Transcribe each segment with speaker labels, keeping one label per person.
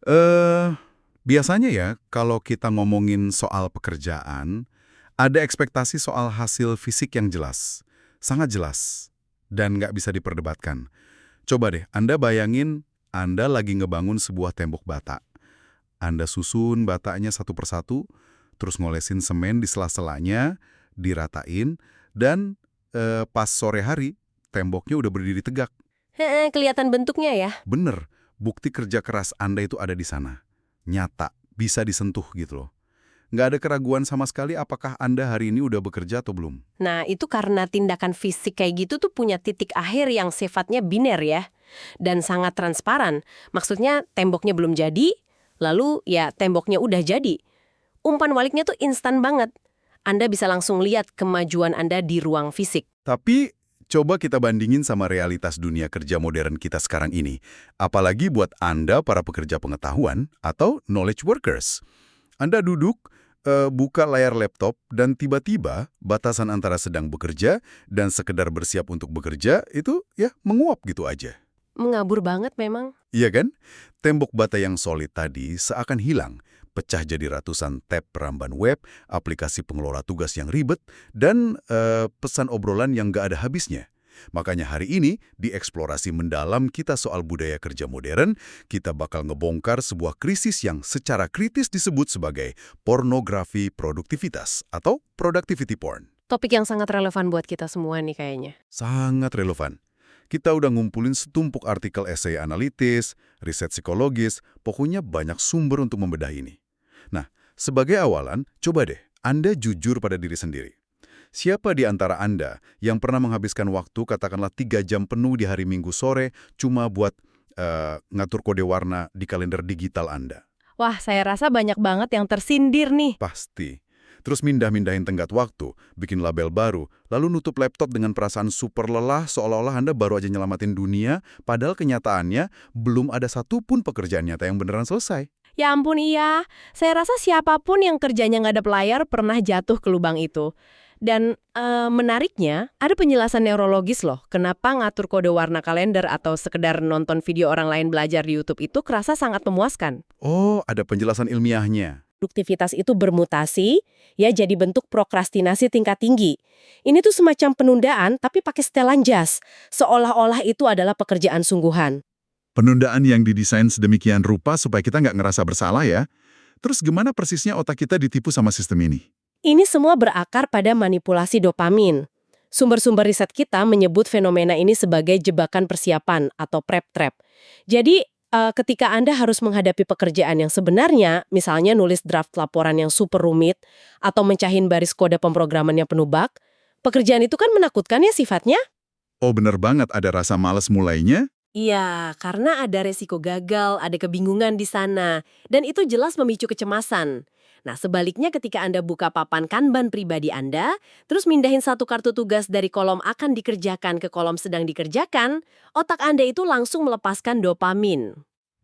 Speaker 1: Eh, Biasanya ya, kalau kita ngomongin soal pekerjaan, ada ekspektasi soal hasil fisik yang jelas. Sangat jelas. Dan nggak bisa diperdebatkan. Coba deh, Anda bayangin Anda lagi ngebangun sebuah tembok bata. Anda susun batanya satu persatu, terus ngolesin semen di sela-selanya, diratain, dan pas sore hari, temboknya udah berdiri tegak.
Speaker 2: Heeh, kelihatan bentuknya ya.
Speaker 1: Bener, bukti kerja keras Anda itu ada di sana. Nyata, bisa disentuh gitu loh. Nggak ada keraguan sama sekali apakah Anda hari ini udah bekerja atau belum.
Speaker 2: Nah, itu karena tindakan fisik kayak gitu tuh punya titik akhir yang sifatnya biner ya. Dan sangat transparan. Maksudnya temboknya belum jadi, lalu ya temboknya udah jadi. Umpan waliknya tuh instan banget. Anda bisa langsung lihat kemajuan Anda di ruang fisik.
Speaker 1: Tapi coba kita bandingin sama realitas dunia kerja modern kita sekarang ini. Apalagi buat Anda para pekerja pengetahuan atau knowledge workers. Anda duduk, buka layar laptop, dan tiba-tiba batasan antara sedang bekerja dan sekedar bersiap untuk bekerja itu ya menguap gitu aja.
Speaker 2: Mengabur banget memang.
Speaker 1: Iya kan? Tembok bata yang solid tadi seakan hilang, pecah jadi ratusan tab peramban web, aplikasi pengelola tugas yang ribet, dan pesan obrolan yang nggak ada habisnya. Makanya hari ini, di eksplorasi mendalam kita soal budaya kerja modern, kita bakal ngebongkar sebuah krisis yang secara kritis disebut sebagai pornografi produktivitas atau productivity porn.
Speaker 2: Topik yang sangat relevan buat kita semua nih kayaknya.
Speaker 1: Sangat relevan. Kita udah ngumpulin setumpuk artikel esai analitis, riset psikologis, pokoknya banyak sumber untuk membedah ini. Nah, sebagai awalan, coba deh Anda jujur pada diri sendiri. Siapa di antara Anda yang pernah menghabiskan waktu katakanlah 3 jam penuh di hari Minggu sore cuma buat ngatur kode warna di kalender digital Anda?
Speaker 2: Wah, saya rasa banyak banget yang tersindir nih.
Speaker 1: Pasti. Terus mindah-mindahin tenggat waktu, bikin label baru, lalu nutup laptop dengan perasaan super lelah seolah-olah Anda baru aja nyelamatin dunia, padahal kenyataannya belum ada satupun pekerjaan nyata yang beneran selesai.
Speaker 2: Ya ampun iya, saya rasa siapapun yang kerjanya nggak ada pelayar pernah jatuh ke lubang itu. Dan menariknya, ada penjelasan neurologis loh, kenapa ngatur kode warna kalender atau sekedar nonton video orang lain belajar di YouTube itu kerasa sangat memuaskan.
Speaker 1: Oh, ada penjelasan ilmiahnya.
Speaker 2: Produktivitas itu bermutasi, ya jadi bentuk prokrastinasi tingkat tinggi. Ini tuh semacam penundaan tapi pakai setelan jas, seolah-olah itu adalah pekerjaan sungguhan.
Speaker 1: Penundaan yang didesain sedemikian rupa supaya kita nggak ngerasa bersalah ya. Terus gimana persisnya otak kita ditipu sama sistem ini?
Speaker 2: Ini semua berakar pada manipulasi dopamin. Sumber-sumber riset kita menyebut fenomena ini sebagai jebakan persiapan atau prep trap. Jadi, ketika Anda harus menghadapi pekerjaan yang sebenarnya, misalnya nulis draft laporan yang super rumit, atau mencahin baris kode pemrograman yang penuh bug, pekerjaan itu kan menakutkan ya sifatnya?
Speaker 1: Oh bener banget ada rasa malas mulainya?
Speaker 2: Iya, karena ada resiko gagal, ada kebingungan di sana, dan itu jelas memicu kecemasan. Nah, sebaliknya ketika Anda buka papan Kanban pribadi Anda, terus mindahin satu kartu tugas dari kolom akan dikerjakan ke kolom sedang dikerjakan, otak Anda itu langsung melepaskan dopamin.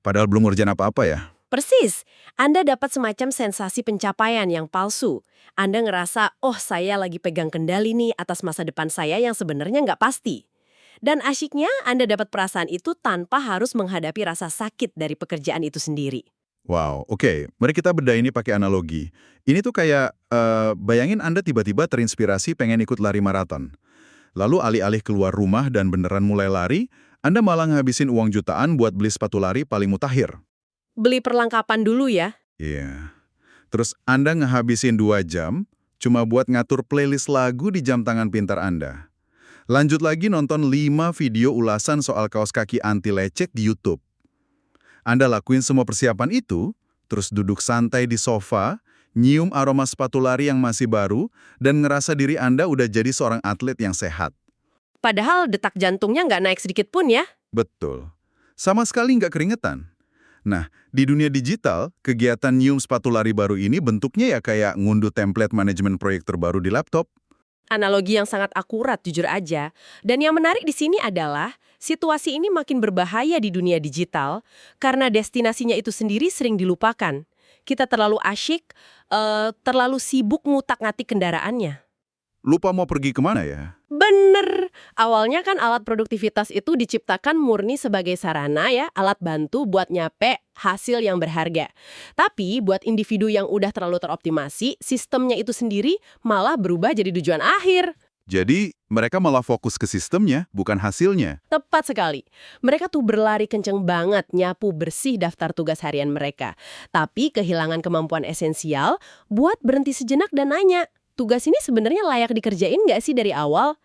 Speaker 1: Padahal belum ngerjain apa-apa ya?
Speaker 2: Persis, Anda dapat semacam sensasi pencapaian yang palsu. Anda ngerasa, oh saya lagi pegang kendali nih atas masa depan saya yang sebenarnya nggak pasti. Dan asyiknya Anda dapat perasaan itu tanpa harus menghadapi rasa sakit dari pekerjaan itu sendiri.
Speaker 1: Wow, oke. Mari kita bedah ini pakai analogi. Ini tuh kayak, bayangin Anda tiba-tiba terinspirasi pengen ikut lari maraton. Lalu alih-alih keluar rumah dan beneran mulai lari, Anda malah ngabisin uang jutaan buat beli sepatu lari paling mutakhir.
Speaker 2: Beli perlengkapan dulu ya.
Speaker 1: Iya. Terus Anda ngehabisin 2 jam cuma buat ngatur playlist lagu di jam tangan pintar Anda. Lanjut lagi nonton 5 video ulasan soal kaos kaki anti lecet di YouTube. Anda lakuin semua persiapan itu, terus duduk santai di sofa, nyium aroma sepatu lari yang masih baru, dan ngerasa diri Anda udah jadi seorang atlet yang sehat.
Speaker 2: Padahal detak jantungnya nggak naik sedikit pun ya.
Speaker 1: Betul. Sama sekali nggak keringetan. Nah, di dunia digital, kegiatan nyium sepatu lari baru ini bentuknya ya kayak ngunduh template manajemen proyek terbaru di laptop.
Speaker 2: Analogi yang sangat akurat jujur aja. Dan yang menarik di sini adalah situasi ini makin berbahaya di dunia digital karena destinasinya itu sendiri sering dilupakan. Kita terlalu asyik, terlalu sibuk ngutak-ngatik kendaraannya.
Speaker 1: Lupa mau pergi kemana ya?
Speaker 2: Bener, Awalnya kan alat produktivitas itu diciptakan murni sebagai sarana ya, alat bantu buat nyape hasil yang berharga. Tapi buat individu yang udah terlalu teroptimasi, sistemnya itu sendiri malah berubah jadi tujuan akhir.
Speaker 1: Jadi, mereka malah fokus ke sistemnya, bukan hasilnya.
Speaker 2: Tepat sekali. Mereka tuh berlari kenceng banget nyapu bersih daftar tugas harian mereka. Tapi kehilangan kemampuan esensial buat berhenti sejenak dan nanya, tugas ini sebenarnya layak dikerjain nggak sih dari awal?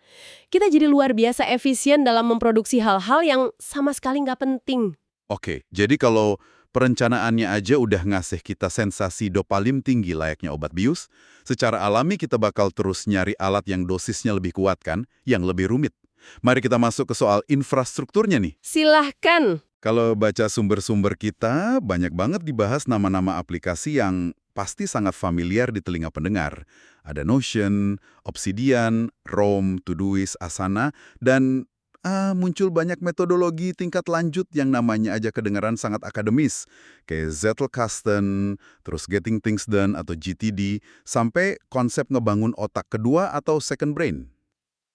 Speaker 2: Kita jadi luar biasa efisien dalam memproduksi hal-hal yang sama sekali nggak penting.
Speaker 1: Oke, jadi kalau perencanaannya aja udah ngasih kita sensasi dopamin tinggi layaknya obat bius, secara alami kita bakal terus nyari alat yang dosisnya lebih kuat kan, yang lebih rumit. Mari kita masuk ke soal infrastrukturnya nih.
Speaker 2: Silahkan.
Speaker 1: Kalau baca sumber-sumber kita, banyak banget dibahas nama-nama aplikasi yang pasti sangat familiar di telinga pendengar. Ada Notion, Obsidian, Roam, Todoist, Asana, dan muncul banyak metodologi tingkat lanjut yang namanya aja kedengaran sangat akademis, kayak Zettelkasten, terus Getting Things Done atau GTD, sampai konsep ngebangun otak kedua atau second brain.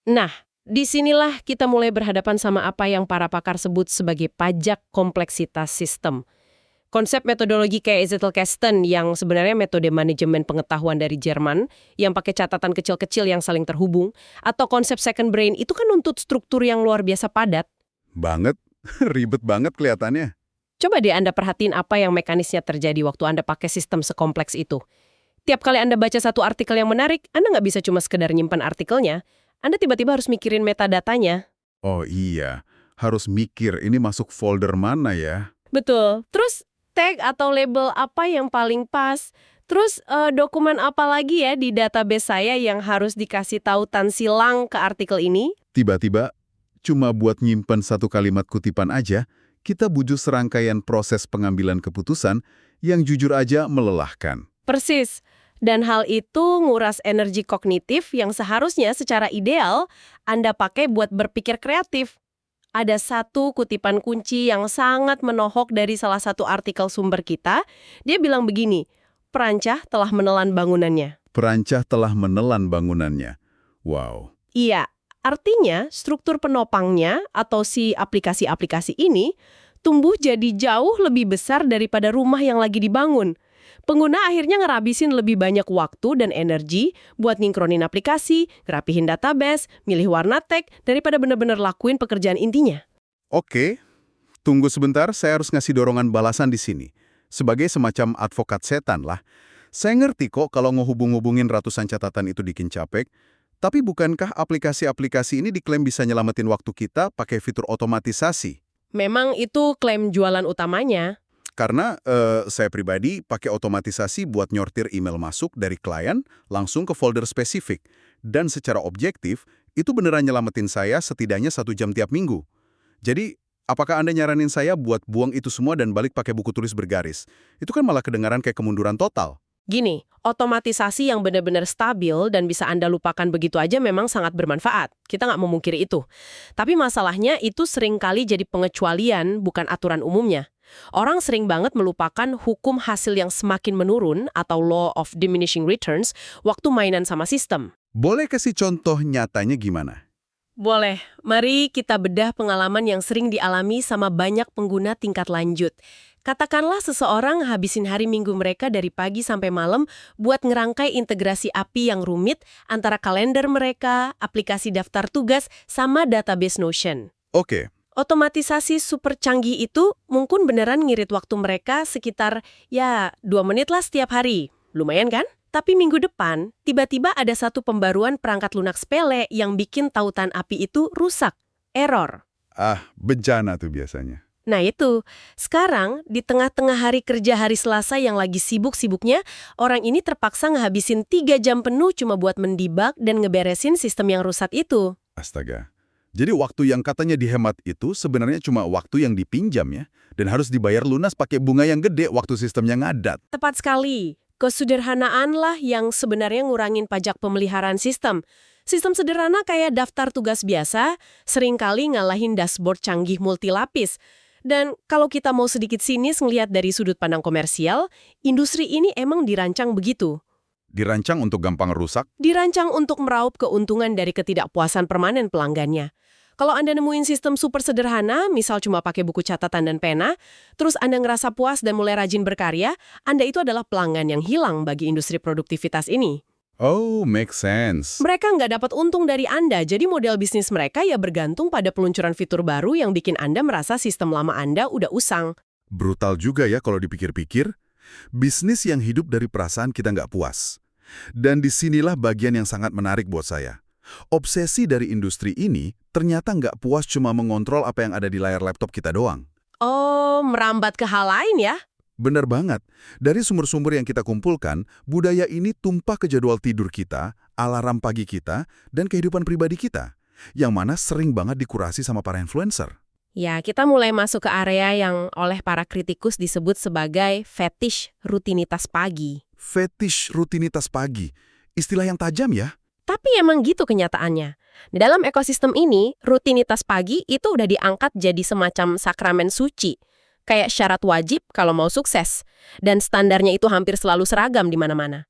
Speaker 2: Nah, disinilah kita mulai berhadapan sama apa yang para pakar sebut sebagai pajak kompleksitas sistem. Konsep metodologi kayak Zettelkasten yang sebenarnya metode manajemen pengetahuan dari Jerman yang pakai catatan kecil-kecil yang saling terhubung, atau konsep second brain itu kan nuntut struktur yang luar biasa padat.
Speaker 1: Banget, ribet banget kelihatannya.
Speaker 2: Coba deh Anda perhatiin apa yang mekanisnya terjadi waktu Anda pakai sistem sekompleks itu. Tiap kali Anda baca satu artikel yang menarik, Anda nggak bisa cuma sekedar nyimpan artikelnya. Anda tiba-tiba harus mikirin metadatanya.
Speaker 1: Oh iya, harus mikir ini masuk folder mana ya?
Speaker 2: Betul. Terus tag atau label apa yang paling pas? Terus dokumen apa lagi ya di database saya yang harus dikasih tautan silang ke artikel ini?
Speaker 1: Tiba-tiba, cuma buat nyimpen satu kalimat kutipan aja, kita butuh serangkaian proses pengambilan keputusan yang jujur aja melelahkan.
Speaker 2: Persis. Dan hal itu nguras energi kognitif yang seharusnya secara ideal Anda pakai buat berpikir kreatif. Ada satu kutipan kunci yang sangat menohok dari salah satu artikel sumber kita. Dia bilang begini, perancah telah menelan bangunannya.
Speaker 1: Perancah telah menelan bangunannya. Wow.
Speaker 2: Iya, artinya struktur penopangnya atau si aplikasi-aplikasi ini tumbuh jadi jauh lebih besar daripada rumah yang lagi dibangun. Pengguna akhirnya ngerabisin lebih banyak waktu dan energi buat nyinkronin aplikasi, ngerapihin database, milih warna tag, daripada bener-bener lakuin pekerjaan intinya.
Speaker 1: Oke, tunggu sebentar, saya harus ngasih dorongan balasan di sini. Sebagai semacam advokat setan lah. Saya ngerti kok kalau ngehubung-hubungin ratusan catatan itu bikin capek, tapi bukankah aplikasi-aplikasi ini diklaim bisa nyelamatin waktu kita pakai fitur otomatisasi?
Speaker 2: Memang itu klaim jualan utamanya.
Speaker 1: Karena saya pribadi pakai otomatisasi buat nyortir email masuk dari klien langsung ke folder spesifik. Dan secara objektif, itu beneran nyelamatin saya setidaknya 1 jam tiap minggu. Jadi, apakah Anda nyaranin saya buat buang itu semua dan balik pakai buku tulis bergaris? Itu kan malah kedengaran kayak kemunduran total.
Speaker 2: Gini, otomatisasi yang benar-benar stabil dan bisa Anda lupakan begitu aja memang sangat bermanfaat. Kita nggak memungkiri itu. Tapi masalahnya itu seringkali jadi pengecualian, bukan aturan umumnya. Orang sering banget melupakan hukum hasil yang semakin menurun atau law of diminishing returns waktu mainan sama sistem.
Speaker 1: Boleh kasih contoh nyatanya gimana?
Speaker 2: Boleh. Mari kita bedah pengalaman yang sering dialami sama banyak pengguna tingkat lanjut. Katakanlah seseorang habisin hari Minggu mereka dari pagi sampai malam buat ngerangkai integrasi API yang rumit antara kalender mereka, aplikasi daftar tugas, sama database Notion.
Speaker 1: Oke.
Speaker 2: Otomatisasi super canggih itu mungkin beneran ngirit waktu mereka sekitar 2 menit lah setiap hari. Lumayan kan? Tapi minggu depan, tiba-tiba ada satu pembaruan perangkat lunak sepele yang bikin tautan API itu rusak. Error.
Speaker 1: Bencana tuh biasanya.
Speaker 2: Nah itu, sekarang di tengah-tengah hari kerja hari Selasa yang lagi sibuk-sibuknya, orang ini terpaksa ngehabisin 3 jam penuh cuma buat mendebug dan ngeberesin sistem yang rusak itu.
Speaker 1: Astaga. Jadi waktu yang katanya dihemat itu sebenarnya cuma waktu yang dipinjam ya, dan harus dibayar lunas pakai bunga yang gede waktu sistemnya ngadat.
Speaker 2: Tepat sekali. Kesederhanaan lah yang sebenarnya ngurangin pajak pemeliharaan sistem. Sistem sederhana kayak daftar tugas biasa, seringkali ngalahin dashboard canggih multilapis. Dan kalau kita mau sedikit sinis ngelihat dari sudut pandang komersial, industri ini emang dirancang begitu.
Speaker 1: Dirancang untuk gampang rusak?
Speaker 2: Dirancang untuk meraup keuntungan dari ketidakpuasan permanen pelanggannya. Kalau Anda nemuin sistem super sederhana, misal cuma pakai buku catatan dan pena, terus Anda ngerasa puas dan mulai rajin berkarya, Anda itu adalah pelanggan yang hilang bagi industri produktivitas ini.
Speaker 1: Oh, make sense.
Speaker 2: Mereka nggak dapat untung dari Anda, jadi model bisnis mereka ya bergantung pada peluncuran fitur baru yang bikin Anda merasa sistem lama Anda udah usang.
Speaker 1: Brutal juga ya kalau dipikir-pikir. Bisnis yang hidup dari perasaan kita nggak puas. Dan disinilah bagian yang sangat menarik buat saya. Obsesi dari industri ini ternyata nggak puas cuma mengontrol apa yang ada di layar laptop kita doang.
Speaker 2: Oh, merambat ke hal lain ya?
Speaker 1: Benar banget. Dari sumber-sumber yang kita kumpulkan, budaya ini tumpah ke jadwal tidur kita, alarm pagi kita, dan kehidupan pribadi kita, yang mana sering banget dikurasi sama para influencer.
Speaker 2: Ya, kita mulai masuk ke area yang oleh para kritikus disebut sebagai fetish rutinitas pagi.
Speaker 1: Fetish rutinitas pagi. Istilah yang tajam ya?
Speaker 2: Tapi emang gitu kenyataannya. Di dalam ekosistem ini, rutinitas pagi itu udah diangkat jadi semacam sakramen suci. Kayak syarat wajib kalau mau sukses. Dan standarnya itu hampir selalu seragam di mana-mana.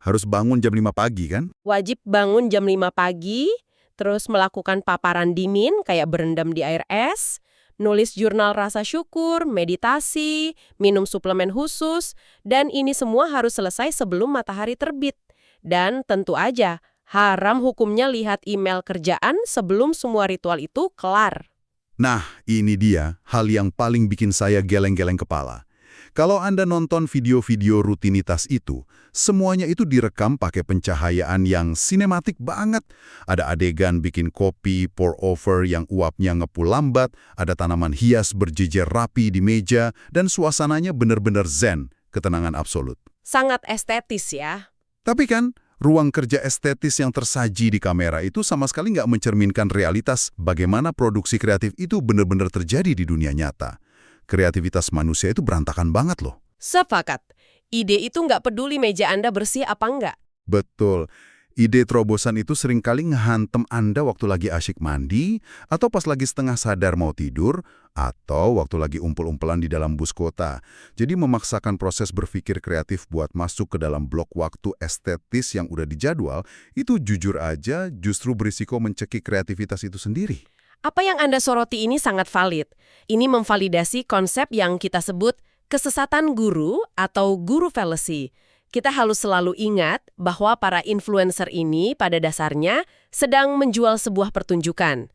Speaker 1: Harus bangun jam 5 pagi kan?
Speaker 2: Wajib bangun jam 5 pagi, terus melakukan paparan dingin kayak berendam di air es, nulis jurnal rasa syukur, meditasi, minum suplemen khusus, dan ini semua harus selesai sebelum matahari terbit. Dan tentu aja, haram hukumnya lihat email kerjaan sebelum semua ritual itu kelar.
Speaker 1: Nah, ini dia hal yang paling bikin saya geleng-geleng kepala. Kalau Anda nonton video-video rutinitas itu, semuanya itu direkam pakai pencahayaan yang sinematik banget. Ada adegan bikin kopi, pour over yang uapnya ngepul lambat, ada tanaman hias berjejer rapi di meja, dan suasananya benar-benar zen, ketenangan absolut.
Speaker 2: Sangat estetis ya.
Speaker 1: Tapi kan, ruang kerja estetis yang tersaji di kamera itu sama sekali nggak mencerminkan realitas bagaimana produksi kreatif itu benar-benar terjadi di dunia nyata. Kreativitas manusia itu berantakan banget loh.
Speaker 2: Sepakat. Ide itu nggak peduli meja Anda bersih apa enggak.
Speaker 1: Betul. Ide terobosan itu seringkali ngehantem Anda waktu lagi asyik mandi, atau pas lagi setengah sadar mau tidur, atau waktu lagi umpel-umpelan di dalam bus kota. Jadi memaksakan proses berpikir kreatif buat masuk ke dalam blok waktu estetis yang udah dijadwal, itu jujur aja justru berisiko mencekik kreativitas itu sendiri.
Speaker 2: Apa yang Anda soroti ini sangat valid. Ini memvalidasi konsep yang kita sebut kesesatan guru atau guru fallacy. Kita harus selalu ingat bahwa para influencer ini pada dasarnya sedang menjual sebuah pertunjukan.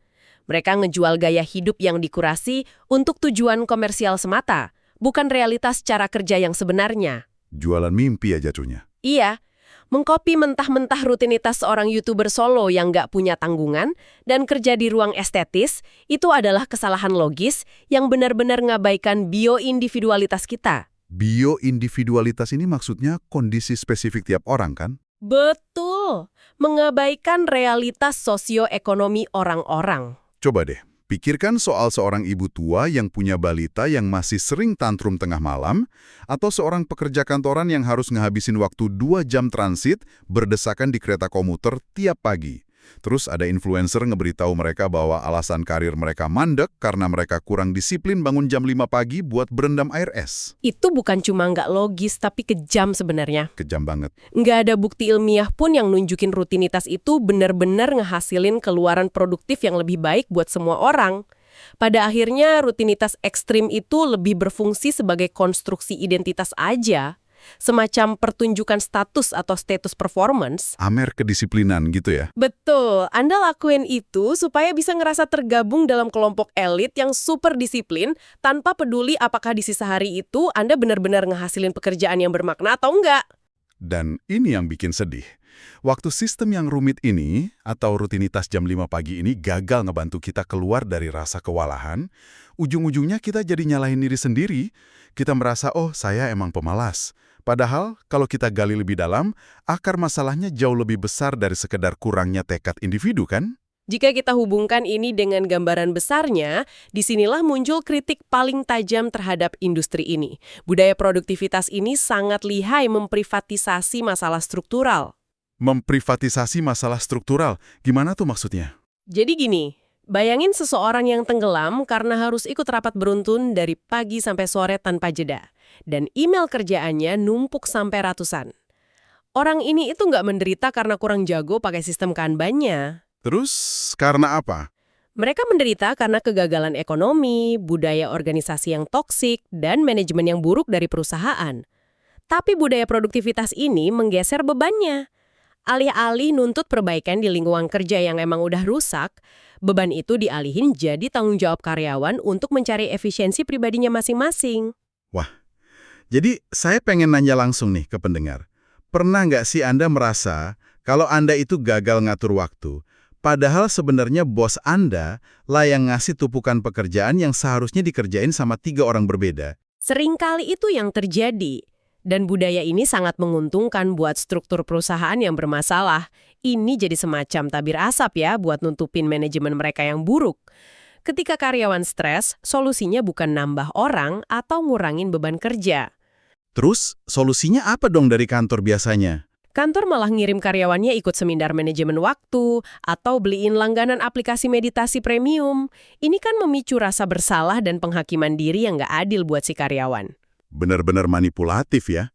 Speaker 2: Mereka ngejual gaya hidup yang dikurasi untuk tujuan komersial semata, bukan realitas cara kerja yang sebenarnya.
Speaker 1: Jualan mimpi ya jatuhnya.
Speaker 2: Iya, mengkopi mentah-mentah rutinitas seorang YouTuber solo yang nggak punya tanggungan dan kerja di ruang estetis, itu adalah kesalahan logis yang benar-benar ngabaikan bioindividualitas kita.
Speaker 1: Bioindividualitas ini maksudnya kondisi spesifik tiap orang kan?
Speaker 2: Betul, mengabaikan realitas sosioekonomi orang-orang.
Speaker 1: Coba deh, pikirkan soal seorang ibu tua yang punya balita yang masih sering tantrum tengah malam, atau seorang pekerja kantoran yang harus ngehabisin waktu 2 jam transit berdesakan di kereta komuter tiap pagi. Terus ada influencer ngeberitahu mereka bahwa alasan karir mereka mandek karena mereka kurang disiplin bangun jam 5 pagi buat berendam air es.
Speaker 2: Itu bukan cuma nggak logis, tapi kejam sebenarnya.
Speaker 1: Kejam banget.
Speaker 2: Nggak ada bukti ilmiah pun yang nunjukin rutinitas itu benar-benar ngehasilin keluaran produktif yang lebih baik buat semua orang. Pada akhirnya, rutinitas ekstrim itu lebih berfungsi sebagai konstruksi identitas aja. Semacam pertunjukan status atau status performance.
Speaker 1: Amer kedisiplinan gitu ya?
Speaker 2: Betul, Anda lakuin itu supaya bisa ngerasa tergabung dalam kelompok elit yang super disiplin tanpa peduli apakah di sisa hari itu Anda benar-benar ngehasilin pekerjaan yang bermakna atau enggak.
Speaker 1: Dan ini yang bikin sedih. Waktu sistem yang rumit ini, atau rutinitas jam 5 pagi ini gagal ngebantu kita keluar dari rasa kewalahan, ujung-ujungnya kita jadi nyalahin diri sendiri. Kita merasa, oh saya emang pemalas. Padahal, kalau kita gali lebih dalam, akar masalahnya jauh lebih besar dari sekedar kurangnya tekad individu, kan?
Speaker 2: Jika kita hubungkan ini dengan gambaran besarnya, disinilah muncul kritik paling tajam terhadap industri ini. Budaya produktivitas ini sangat lihai memprivatisasi masalah struktural.
Speaker 1: Memprivatisasi masalah struktural, gimana tuh maksudnya?
Speaker 2: Jadi gini, bayangin seseorang yang tenggelam karena harus ikut rapat beruntun dari pagi sampai sore tanpa jeda. Dan email kerjaannya numpuk sampai ratusan. Orang ini itu nggak menderita karena kurang jago pakai sistem Kanban-nya.
Speaker 1: Terus, karena apa?
Speaker 2: Mereka menderita karena kegagalan ekonomi, budaya organisasi yang toksik, dan manajemen yang buruk dari perusahaan. Tapi budaya produktivitas ini menggeser bebannya. Alih-alih nuntut perbaikan di lingkungan kerja yang emang udah rusak, beban itu dialihin jadi tanggung jawab karyawan untuk mencari efisiensi pribadinya masing-masing.
Speaker 1: Wah, jadi saya pengen nanya langsung nih ke pendengar. Pernah nggak sih Anda merasa kalau Anda itu gagal ngatur waktu, padahal sebenarnya bos Anda lah yang ngasih tumpukan pekerjaan yang seharusnya dikerjain sama 3 orang berbeda?
Speaker 2: Seringkali itu yang terjadi. Dan budaya ini sangat menguntungkan buat struktur perusahaan yang bermasalah. Ini jadi semacam tabir asap ya buat nutupin manajemen mereka yang buruk. Ketika karyawan stres, solusinya bukan nambah orang atau ngurangin beban kerja.
Speaker 1: Terus, solusinya apa dong dari kantor biasanya?
Speaker 2: Kantor malah ngirim karyawannya ikut seminar manajemen waktu atau beliin langganan aplikasi meditasi premium. Ini kan memicu rasa bersalah dan penghakiman diri yang nggak adil buat si karyawan.
Speaker 1: Benar-benar manipulatif ya.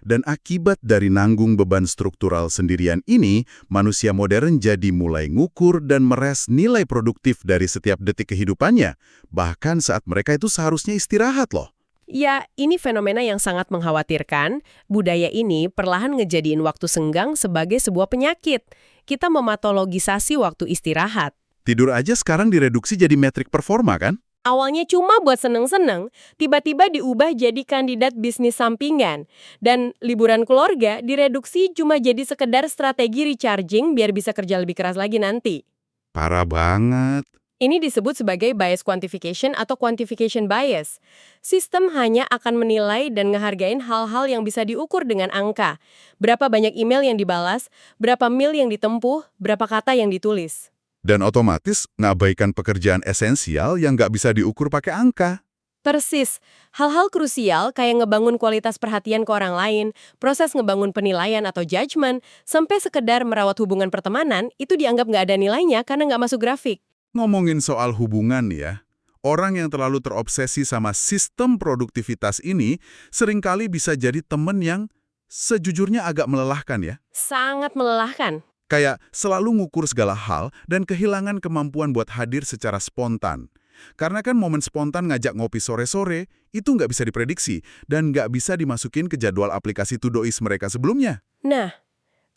Speaker 1: Dan akibat dari nanggung beban struktural sendirian ini, manusia modern jadi mulai ngukur dan meres nilai produktif dari setiap detik kehidupannya. Bahkan saat mereka itu seharusnya istirahat loh.
Speaker 2: Ya, ini fenomena yang sangat mengkhawatirkan. Budaya ini perlahan ngejadiin waktu senggang sebagai sebuah penyakit. Kita mematologisasi waktu istirahat.
Speaker 1: Tidur aja sekarang direduksi jadi metrik performa kan?
Speaker 2: Awalnya cuma buat seneng-seneng, tiba-tiba diubah jadi kandidat bisnis sampingan. Dan liburan keluarga direduksi cuma jadi sekedar strategi recharging biar bisa kerja lebih keras lagi nanti.
Speaker 1: Parah banget.
Speaker 2: Ini disebut sebagai bias quantification atau quantification bias. Sistem hanya akan menilai dan ngehargain hal-hal yang bisa diukur dengan angka. Berapa banyak email yang dibalas, berapa mil yang ditempuh, berapa kata yang ditulis.
Speaker 1: Dan otomatis ngabaikan pekerjaan esensial yang nggak bisa diukur pakai angka.
Speaker 2: Persis. Hal-hal krusial kayak ngebangun kualitas perhatian ke orang lain, proses ngebangun penilaian atau judgement, sampai sekedar merawat hubungan pertemanan, itu dianggap nggak ada nilainya karena nggak masuk grafik.
Speaker 1: Ngomongin soal hubungan ya, orang yang terlalu terobsesi sama sistem produktivitas ini seringkali bisa jadi temen yang sejujurnya agak melelahkan ya.
Speaker 2: Sangat melelahkan.
Speaker 1: Kayak selalu ngukur segala hal dan kehilangan kemampuan buat hadir secara spontan. Karena kan momen spontan ngajak ngopi sore-sore, itu nggak bisa diprediksi dan nggak bisa dimasukin ke jadwal aplikasi Todoist mereka sebelumnya.
Speaker 2: Nah,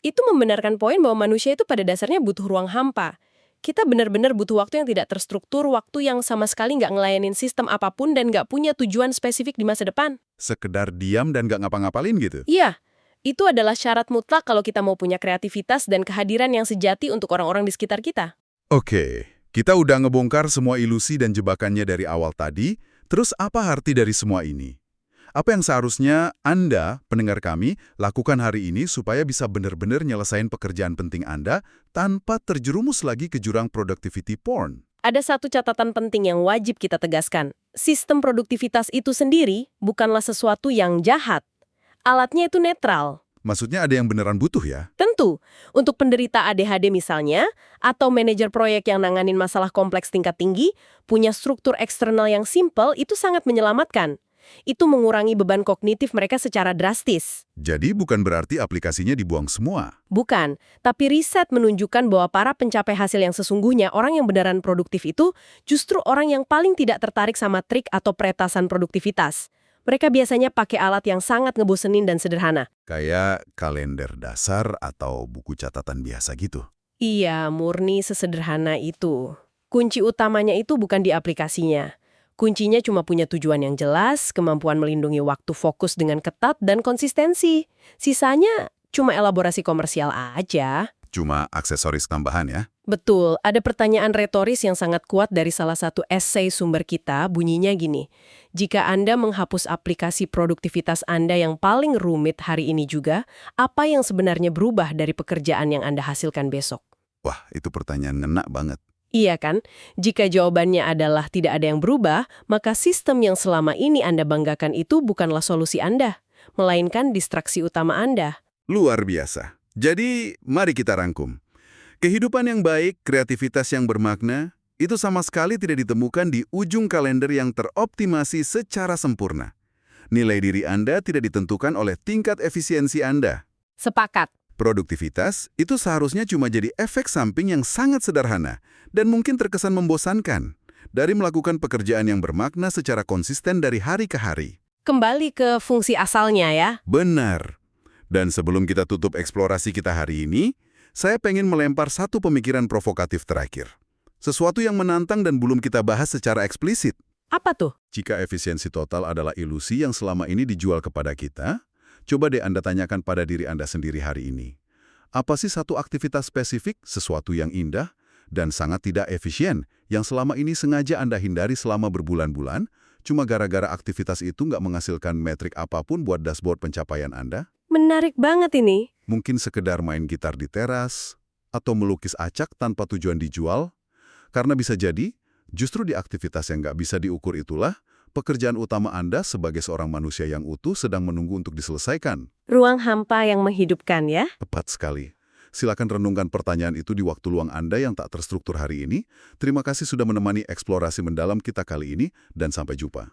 Speaker 2: itu membenarkan poin bahwa manusia itu pada dasarnya butuh ruang hampa. Kita benar-benar butuh waktu yang tidak terstruktur, waktu yang sama sekali nggak ngelayanin sistem apapun dan nggak punya tujuan spesifik di masa depan.
Speaker 1: Sekedar diam dan nggak ngapa-ngapalin gitu.
Speaker 2: Iya. Itu adalah syarat mutlak kalau kita mau punya kreativitas dan kehadiran yang sejati untuk orang-orang di sekitar kita.
Speaker 1: Oke, kita udah ngebongkar semua ilusi dan jebakannya dari awal tadi, terus apa arti dari semua ini? Apa yang seharusnya Anda, pendengar kami, lakukan hari ini supaya bisa benar-benar nyelesain pekerjaan penting Anda tanpa terjerumus lagi ke jurang productivity porn?
Speaker 2: Ada satu catatan penting yang wajib kita tegaskan. Sistem produktivitas itu sendiri bukanlah sesuatu yang jahat. Alatnya itu netral.
Speaker 1: Maksudnya ada yang beneran butuh ya?
Speaker 2: Tentu, untuk penderita ADHD misalnya, atau manajer proyek yang nanganin masalah kompleks tingkat tinggi, punya struktur eksternal yang simpel itu sangat menyelamatkan. Itu mengurangi beban kognitif mereka secara drastis.
Speaker 1: Jadi bukan berarti aplikasinya dibuang semua.
Speaker 2: Bukan, tapi riset menunjukkan bahwa para pencapai hasil yang sesungguhnya, orang yang beneran produktif itu, justru orang yang paling tidak tertarik sama trik atau peretasan produktivitas. Mereka biasanya pakai alat yang sangat ngebosenin dan sederhana.
Speaker 1: Kayak kalender dasar atau buku catatan biasa gitu.
Speaker 2: Iya, murni sesederhana itu. Kunci utamanya itu bukan di aplikasinya. Kuncinya cuma punya tujuan yang jelas, kemampuan melindungi waktu fokus dengan ketat, dan konsistensi. Sisanya cuma elaborasi komersial aja.
Speaker 1: Cuma aksesoris tambahan ya.
Speaker 2: Betul, ada pertanyaan retoris yang sangat kuat dari salah satu esai sumber kita, bunyinya gini. Jika Anda menghapus aplikasi produktivitas Anda yang paling rumit hari ini juga, apa yang sebenarnya berubah dari pekerjaan yang Anda hasilkan besok?
Speaker 1: Wah, itu pertanyaan ngena banget.
Speaker 2: Iya kan? Jika jawabannya adalah tidak ada yang berubah, maka sistem yang selama ini Anda banggakan itu bukanlah solusi Anda, melainkan distraksi utama Anda.
Speaker 1: Luar biasa. Jadi, mari kita rangkum. Kehidupan yang baik, kreativitas yang bermakna, itu sama sekali tidak ditemukan di ujung kalender yang teroptimasi secara sempurna. Nilai diri Anda tidak ditentukan oleh tingkat efisiensi Anda.
Speaker 2: Sepakat.
Speaker 1: Produktivitas itu seharusnya cuma jadi efek samping yang sangat sederhana dan mungkin terkesan membosankan dari melakukan pekerjaan yang bermakna secara konsisten dari hari ke hari.
Speaker 2: Kembali ke fungsi asalnya ya.
Speaker 1: Benar. Dan sebelum kita tutup eksplorasi kita hari ini, saya pengen melempar satu pemikiran provokatif terakhir. Sesuatu yang menantang dan belum kita bahas secara eksplisit.
Speaker 2: Apa tuh?
Speaker 1: Jika efisiensi total adalah ilusi yang selama ini dijual kepada kita, coba deh Anda tanyakan pada diri Anda sendiri hari ini. Apa sih satu aktivitas spesifik, sesuatu yang indah, dan sangat tidak efisien, yang selama ini sengaja Anda hindari selama berbulan-bulan, cuma gara-gara aktivitas itu nggak menghasilkan metrik apapun buat dashboard pencapaian Anda?
Speaker 2: Menarik banget ini.
Speaker 1: Mungkin sekedar main gitar di teras, atau melukis acak tanpa tujuan dijual, karena bisa jadi, justru di aktivitas yang nggak bisa diukur itulah, pekerjaan utama Anda sebagai seorang manusia yang utuh sedang menunggu untuk diselesaikan.
Speaker 2: Ruang hampa yang menghidupkan ya.
Speaker 1: Tepat sekali. Silakan renungkan pertanyaan itu di waktu luang Anda yang tak terstruktur hari ini. Terima kasih sudah menemani eksplorasi mendalam kita kali ini, dan sampai jumpa.